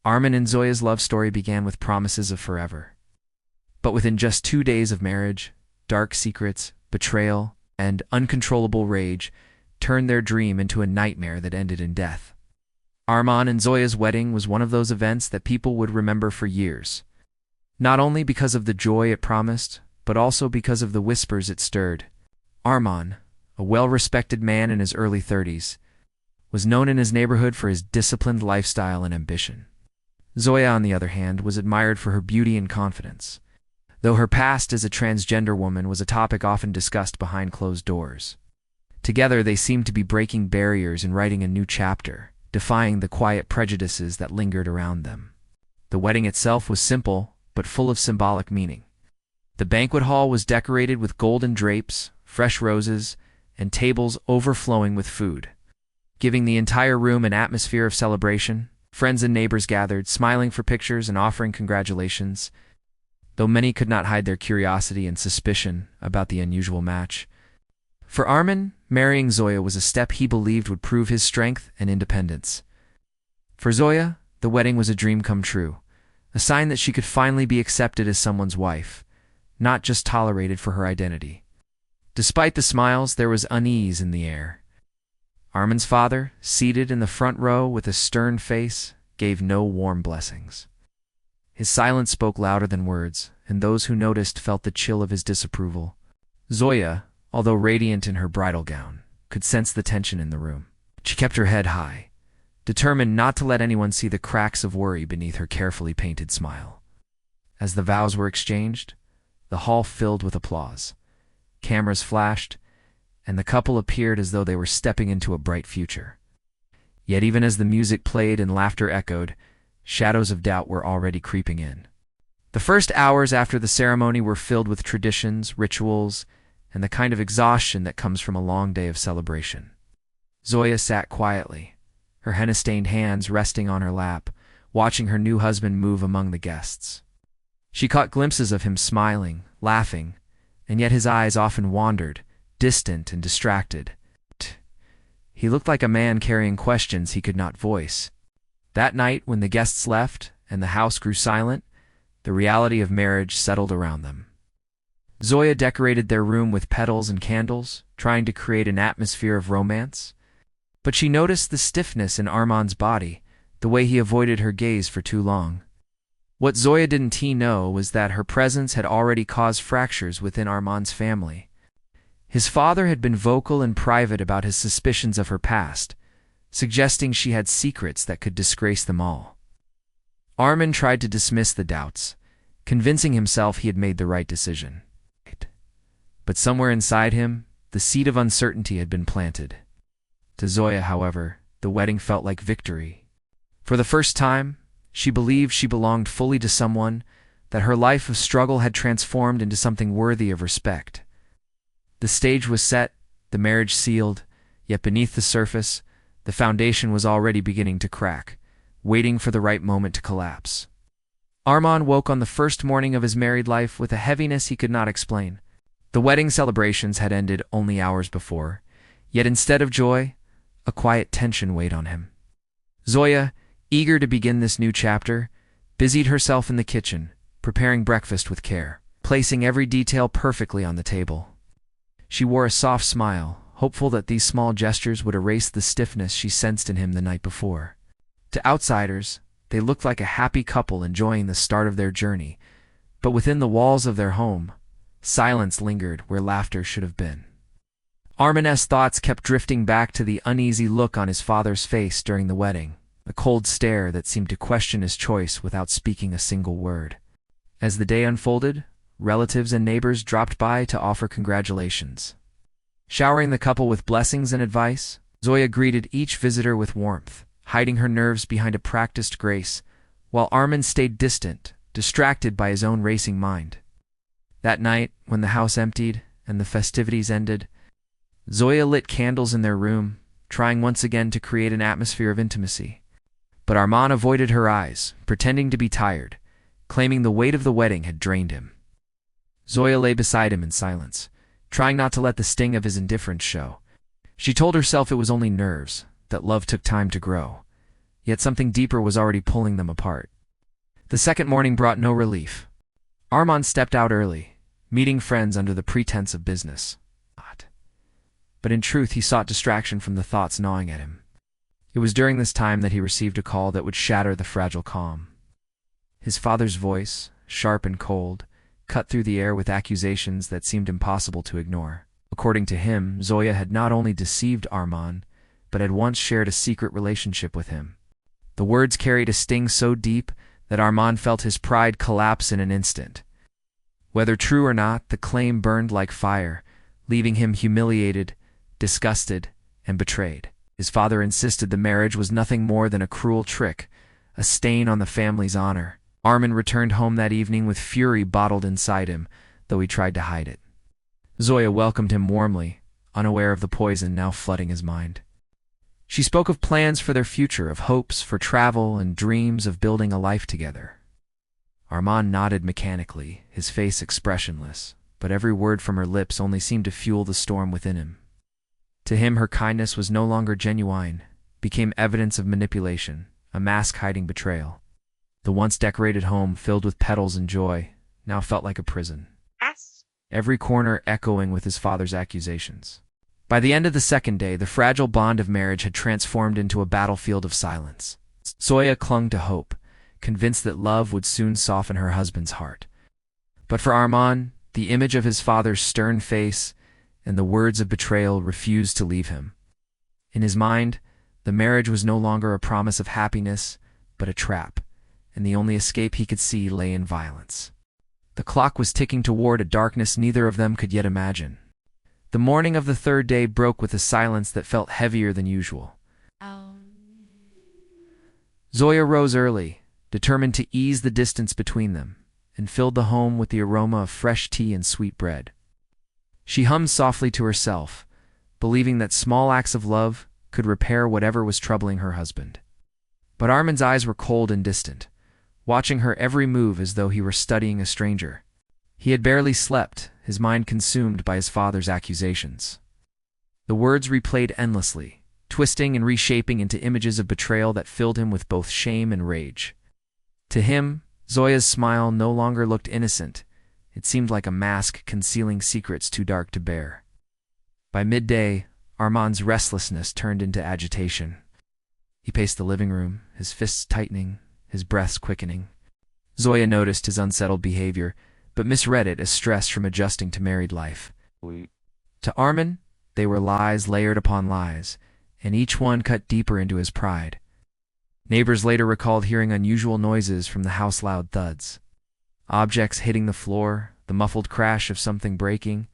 Armin and Zoya's love story began with promises of forever. But within just 2 days of marriage, dark secrets, betrayal, and uncontrollable rage turned their dream into a nightmare that ended in death. Armin and Zoya's wedding was one of those events that people would remember for years, not only because of the joy it promised, but also because of the whispers it stirred. Armin, a well-respected man in his early 30s, was known in his neighborhood for his disciplined lifestyle and ambition. Zoya, on the other hand, was admired for her beauty and confidence, though her past as a transgender woman was a topic often discussed behind closed doors. Together, they seemed to be breaking barriers and writing a new chapter, defying the quiet prejudices that lingered around them. The wedding itself was simple, but full of symbolic meaning. The banquet hall was decorated with golden drapes, fresh roses, and tables overflowing with food, giving the entire room an atmosphere of celebration. Friends and neighbors gathered, smiling for pictures and offering congratulations, though many could not hide their curiosity and suspicion about the unusual match. For Armin, marrying Zoya was a step he believed would prove his strength and independence. For Zoya, the wedding was a dream come true, a sign that she could finally be accepted as someone's wife, not just tolerated for her identity. Despite the smiles, there was unease in the air. Armin's father, seated in the front row with a stern face, gave no warm blessings. His silence spoke louder than words, and those who noticed felt the chill of his disapproval. Zoya, although radiant in her bridal gown, could sense the tension in the room. She kept her head high, determined not to let anyone see the cracks of worry beneath her carefully painted smile. As the vows were exchanged, the hall filled with applause. Cameras flashed, and the couple appeared as though they were stepping into a bright future. Yet even as the music played and laughter echoed, shadows of doubt were already creeping in. The first hours after the ceremony were filled with traditions, rituals, and the kind of exhaustion that comes from a long day of celebration. Zoya sat quietly, her henna-stained hands resting on her lap, watching her new husband move among the guests. She caught glimpses of him smiling, laughing, and yet his eyes often wandered, distant and distracted. He looked like a man carrying questions he could not voice. That night, when the guests left and the house grew silent, the reality of marriage settled around them. Zoya decorated their room with petals and candles, trying to create an atmosphere of romance. But she noticed the stiffness in Armin's body, the way he avoided her gaze for too long. What Zoya didn't know was that her presence had already caused fractures within Armin's family. His father had been vocal and private about his suspicions of her past, suggesting she had secrets that could disgrace them all. Armin tried to dismiss the doubts, convincing himself he had made the right decision. But somewhere inside him, the seed of uncertainty had been planted. To Zoya, however, the wedding felt like victory. For the first time, she believed she belonged fully to someone, that her life of struggle had transformed into something worthy of respect. The stage was set, the marriage sealed, yet beneath the surface, the foundation was already beginning to crack, waiting for the right moment to collapse. Armin woke on the first morning of his married life with a heaviness he could not explain. The wedding celebrations had ended only hours before, yet instead of joy, a quiet tension weighed on him. Zoya, eager to begin this new chapter, busied herself in the kitchen, preparing breakfast with care, placing every detail perfectly on the table. She wore a soft smile, hopeful that these small gestures would erase the stiffness she sensed in him the night before. To outsiders, they looked like a happy couple enjoying the start of their journey, but within the walls of their home, silence lingered where laughter should have been. Armin's thoughts kept drifting back to the uneasy look on his father's face during the wedding, a cold stare that seemed to question his choice without speaking a single word. As the day unfolded, relatives and neighbors dropped by to offer congratulations. Showering the couple with blessings and advice, Zoya greeted each visitor with warmth, hiding her nerves behind a practiced grace, while Armin stayed distant, distracted by his own racing mind. That night, when the house emptied and the festivities ended, Zoya lit candles in their room, trying once again to create an atmosphere of intimacy. But Armin avoided her eyes, pretending to be tired, claiming the weight of the wedding had drained him. Zoya lay beside him in silence, trying not to let the sting of his indifference show. She told herself it was only nerves, that love took time to grow. yet something deeper was already pulling them apart. The second morning brought no relief. Armand stepped out early, meeting friends under the pretense of business. But in truth he sought distraction from the thoughts gnawing at him. It was during this time that he received a call that would shatter the fragile calm. His father's voice, sharp and cold, cut through the air with accusations that seemed impossible to ignore. According to him, Zoya had not only deceived Armand, but had once shared a secret relationship with him. The words carried a sting so deep that Armand felt his pride collapse in an instant. Whether true or not, the claim burned like fire, leaving him humiliated, disgusted, and betrayed. His father insisted the marriage was nothing more than a cruel trick, a stain on the family's honor. Armand returned home that evening with fury bottled inside him, though he tried to hide it. Zoya welcomed him warmly, unaware of the poison now flooding his mind. She spoke of plans for their future, of hopes for travel and dreams of building a life together. Armand nodded mechanically, his face expressionless, but every word from her lips only seemed to fuel the storm within him. To him, her kindness was no longer genuine, became evidence of manipulation, a mask-hiding betrayal. The once decorated home, filled with petals and joy, now felt like a prison, every corner echoing with his father's accusations. By the end of the second day, the fragile bond of marriage had transformed into a battlefield of silence. Zoya clung to hope, convinced that love would soon soften her husband's heart. But for Armand, the image of his father's stern face and the words of betrayal refused to leave him. In his mind, the marriage was no longer a promise of happiness, but a trap, and the only escape he could see lay in violence. The clock was ticking toward a darkness neither of them could yet imagine. The morning of the third day broke with a silence that felt heavier than usual. Zoya rose early, determined to ease the distance between them, and filled the home with the aroma of fresh tea and sweet bread. She hummed softly to herself, believing that small acts of love could repair whatever was troubling her husband. But Armand's eyes were cold and distant, watching her every move as though he were studying a stranger. He had barely slept, his mind consumed by his father's accusations. The words replayed endlessly, twisting and reshaping into images of betrayal that filled him with both shame and rage. To him, Zoya's smile no longer looked innocent. It seemed like a mask concealing secrets too dark to bear. By midday, Armand's restlessness turned into agitation. He paced the living room, his fists tightening, his breaths quickening. Zoya noticed his unsettled behavior, but misread it as stress from adjusting to married life. To Armand, they were lies layered upon lies, and each one cut deeper into his pride. Neighbors later recalled hearing unusual noises from the house, loud thuds, objects hitting the floor, the muffled crash of something breaking.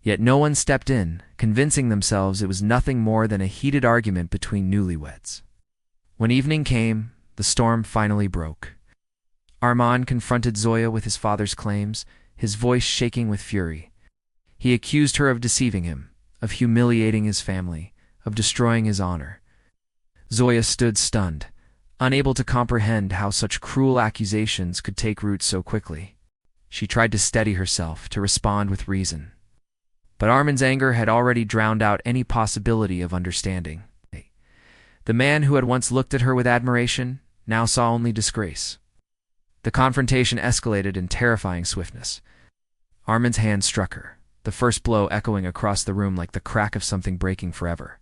Yet no one stepped in, convincing themselves it was nothing more than a heated argument between newlyweds. When evening came, the storm finally broke. Armand confronted Zoya with his father's claims, his voice shaking with fury. He accused her of deceiving him, of humiliating his family, of destroying his honor. Zoya stood stunned, unable to comprehend how such cruel accusations could take root so quickly. She tried to steady herself, to respond with reason. But Armand's anger had already drowned out any possibility of understanding. The man who had once looked at her with admiration now saw only disgrace. The confrontation escalated in terrifying swiftness. Armand's hand struck her, the first blow echoing across the room like the crack of something breaking forever.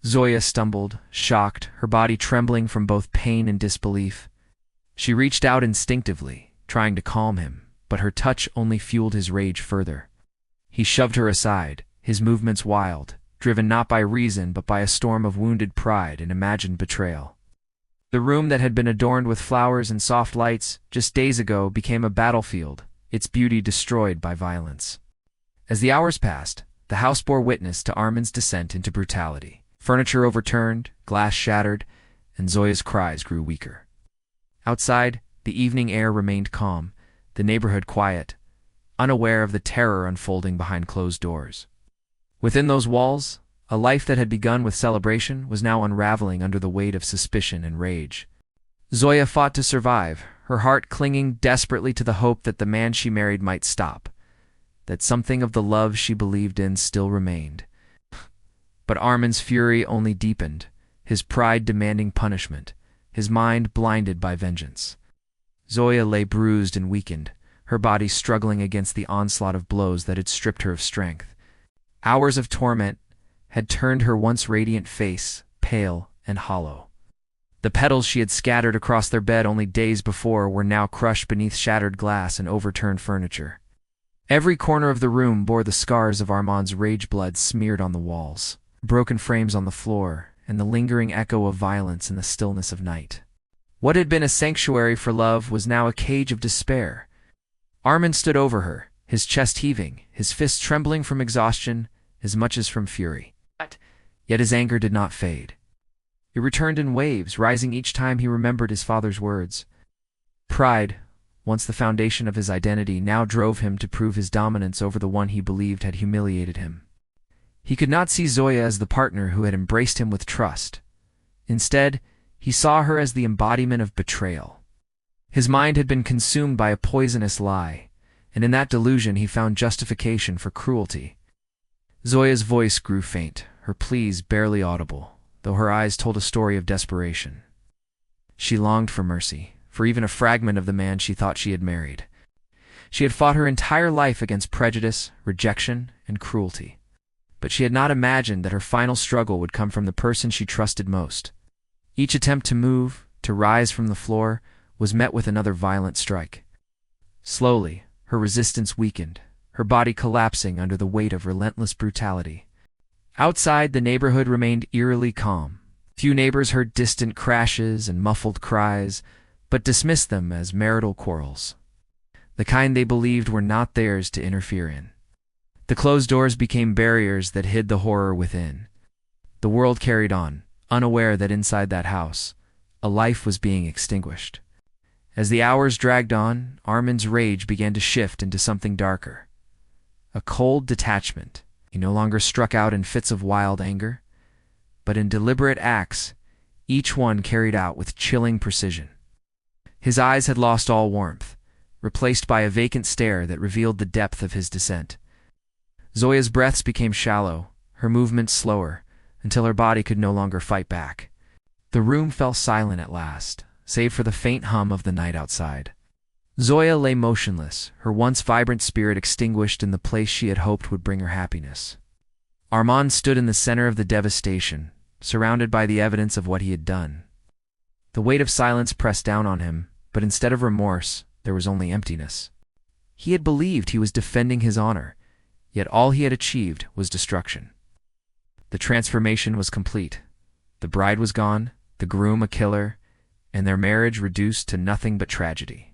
Zoya stumbled, shocked, her body trembling from both pain and disbelief. She reached out instinctively, trying to calm him, but her touch only fueled his rage further. He shoved her aside, his movements wild, driven not by reason but by a storm of wounded pride and imagined betrayal. The room that had been adorned with flowers and soft lights just days ago became a battlefield, its beauty destroyed by violence. As the hours passed, the house bore witness to Armand's descent into brutality. Furniture overturned, glass shattered, and Zoya's cries grew weaker. Outside, the evening air remained calm, the neighborhood quiet, unaware of the terror unfolding behind closed doors. Within those walls, a life that had begun with celebration was now unraveling under the weight of suspicion and rage. Zoya fought to survive, her heart clinging desperately to the hope that the man she married might stop, that something of the love she believed in still remained. But Armand's fury only deepened, his pride demanding punishment, his mind blinded by vengeance. Zoya lay bruised and weakened, her body struggling against the onslaught of blows that had stripped her of strength. Hours of torment had turned her once radiant face pale and hollow. The petals she had scattered across their bed only days before were now crushed beneath shattered glass and overturned furniture. Every corner of the room bore the scars of Armand's rage blood smeared on the walls, broken frames on the floor, and the lingering echo of violence in the stillness of night. What had been a sanctuary for love was now a cage of despair. Armand stood over her, his chest heaving, his fists trembling from exhaustion as much as from fury. Yet his anger did not fade. It returned in waves, rising each time he remembered his father's words. Pride, once the foundation of his identity, now drove him to prove his dominance over the one he believed had humiliated him. He could not see Zoya as the partner who had embraced him with trust. Instead, he saw her as the embodiment of betrayal. His mind had been consumed by a poisonous lie, and in that delusion he found justification for cruelty. Zoya's voice grew faint, her pleas barely audible, though her eyes told a story of desperation. She longed for mercy, for even a fragment of the man she thought she had married. She had fought her entire life against prejudice, rejection, and cruelty. But she had not imagined that her final struggle would come from the person she trusted most. Each attempt to move, to rise from the floor, was met with another violent strike. Slowly, her resistance weakened, her body collapsing under the weight of relentless brutality. Outside, the neighborhood remained eerily calm. Few neighbors heard distant crashes and muffled cries, but dismissed them as marital quarrels, the kind they believed were not theirs to interfere in. The closed doors became barriers that hid the horror within. The world carried on, unaware that inside that house, a life was being extinguished. As the hours dragged on, Armand's rage began to shift into something darker. A cold detachment. He no longer struck out in fits of wild anger, but in deliberate acts, each one carried out with chilling precision. His eyes had lost all warmth, replaced by a vacant stare that revealed the depth of his dissent. Zoya's breaths became shallow, her movements slower, until her body could no longer fight back. The room fell silent at last, save for the faint hum of the night outside. Zoya lay motionless, her once vibrant spirit extinguished in the place she had hoped would bring her happiness. Armand stood in the center of the devastation, surrounded by the evidence of what he had done. The weight of silence pressed down on him, but instead of remorse, there was only emptiness. He had believed he was defending his honor, yet all he had achieved was destruction. The transformation was complete. The bride was gone, the groom a killer, and their marriage reduced to nothing but tragedy.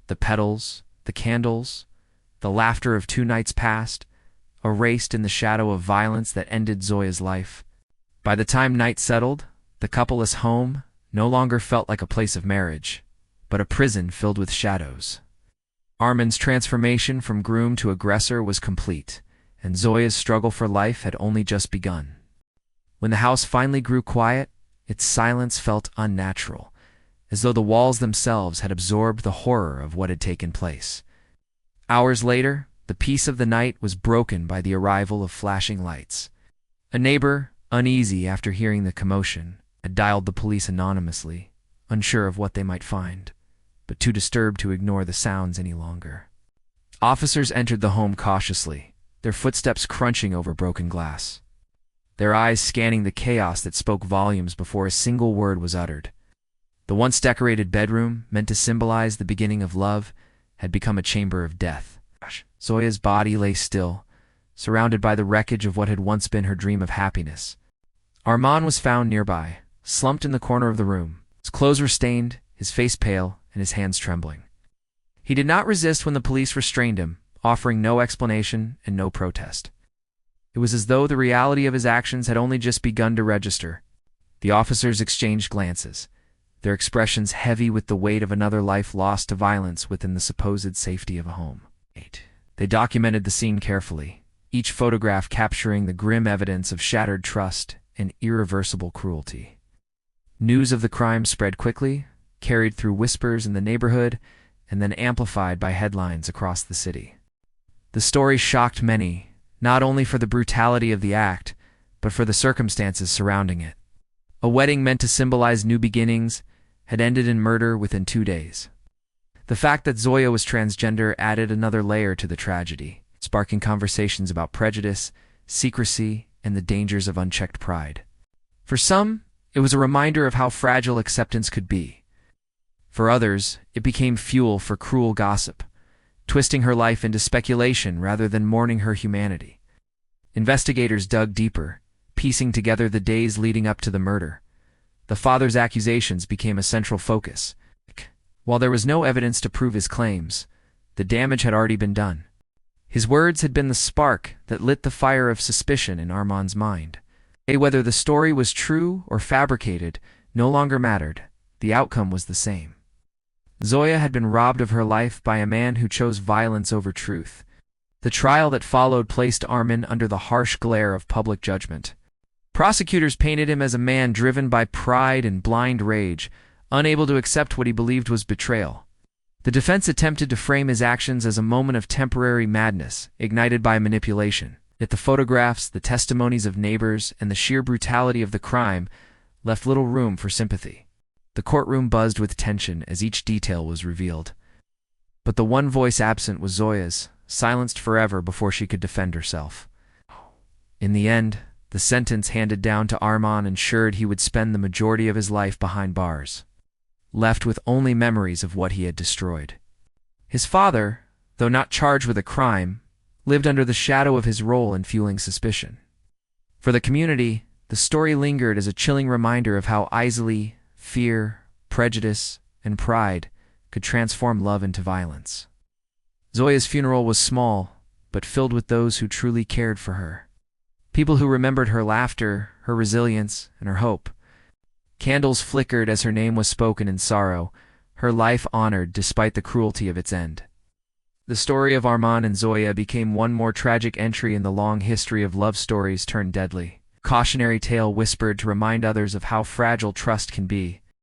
The petals, the candles, the laughter of 2 nights past, erased in the shadow of violence that ended Zoya's life. By the time night settled, the coupleless home no longer felt like a place of marriage, but a prison filled with shadows. Armand's transformation from groom to aggressor was complete, and Zoya's struggle for life had only just begun. When the house finally grew quiet, its silence felt unnatural, as though the walls themselves had absorbed the horror of what had taken place. Hours later, the peace of the night was broken by the arrival of flashing lights. A neighbor, uneasy after hearing the commotion, had dialed the police anonymously, unsure of what they might find, but too disturbed to ignore the sounds any longer. Officers entered the home cautiously, their footsteps crunching over broken glass, their eyes scanning the chaos that spoke volumes before a single word was uttered. The once decorated bedroom, meant to symbolize the beginning of love, had become a chamber of death. Zoya's body lay still, surrounded by the wreckage of what had once been her dream of happiness. Armand was found nearby, slumped in the corner of the room. His clothes were stained, his face pale, and his hands trembling. He did not resist when the police restrained him, offering no explanation and no protest. It was as though the reality of his actions had only just begun to register. The officers exchanged glances, their expressions heavy with the weight of another life lost to violence within the supposed safety of a home. They documented the scene carefully, each photograph capturing the grim evidence of shattered trust and irreversible cruelty. News of the crime spread quickly, carried through whispers in the neighborhood, and then amplified by headlines across the city. The story shocked many, not only for the brutality of the act, but for the circumstances surrounding it. A wedding meant to symbolize new beginnings had ended in murder within 2 days. The fact that Zoya was transgender added another layer to the tragedy, sparking conversations about prejudice, secrecy, and the dangers of unchecked pride. For some, it was a reminder of how fragile acceptance could be. For others, it became fuel for cruel gossip, twisting her life into speculation rather than mourning her humanity. Investigators dug deeper, piecing together the days leading up to the murder. The father's accusations became a central focus. While there was no evidence to prove his claims, the damage had already been done. His words had been the spark that lit the fire of suspicion in Armand's mind. Whether the story was true or fabricated no longer mattered. The outcome was the same. Zoya had been robbed of her life by a man who chose violence over truth. The trial that followed placed Armand under the harsh glare of public judgment. Prosecutors painted him as a man driven by pride and blind rage, unable to accept what he believed was betrayal. The defense attempted to frame his actions as a moment of temporary madness, ignited by manipulation. Yet the photographs, the testimonies of neighbors, and the sheer brutality of the crime left little room for sympathy. The courtroom buzzed with tension as each detail was revealed. But the one voice absent was Zoya's, silenced forever before she could defend herself. In the end, the sentence handed down to Armand ensured he would spend the majority of his life behind bars, left with only memories of what he had destroyed. His father, though not charged with a crime, lived under the shadow of his role in fueling suspicion. For the community, the story lingered as a chilling reminder of how easily fear, prejudice, and pride could transform love into violence. Zoya's funeral was small, but filled with those who truly cared for her. People who remembered her laughter, her resilience, and her hope. Candles flickered as her name was spoken in sorrow, her life honored despite the cruelty of its end. The story of Armand and Zoya became one more tragic entry in the long history of love stories turned deadly. Cautionary tale whispered to remind others of how fragile trust can be,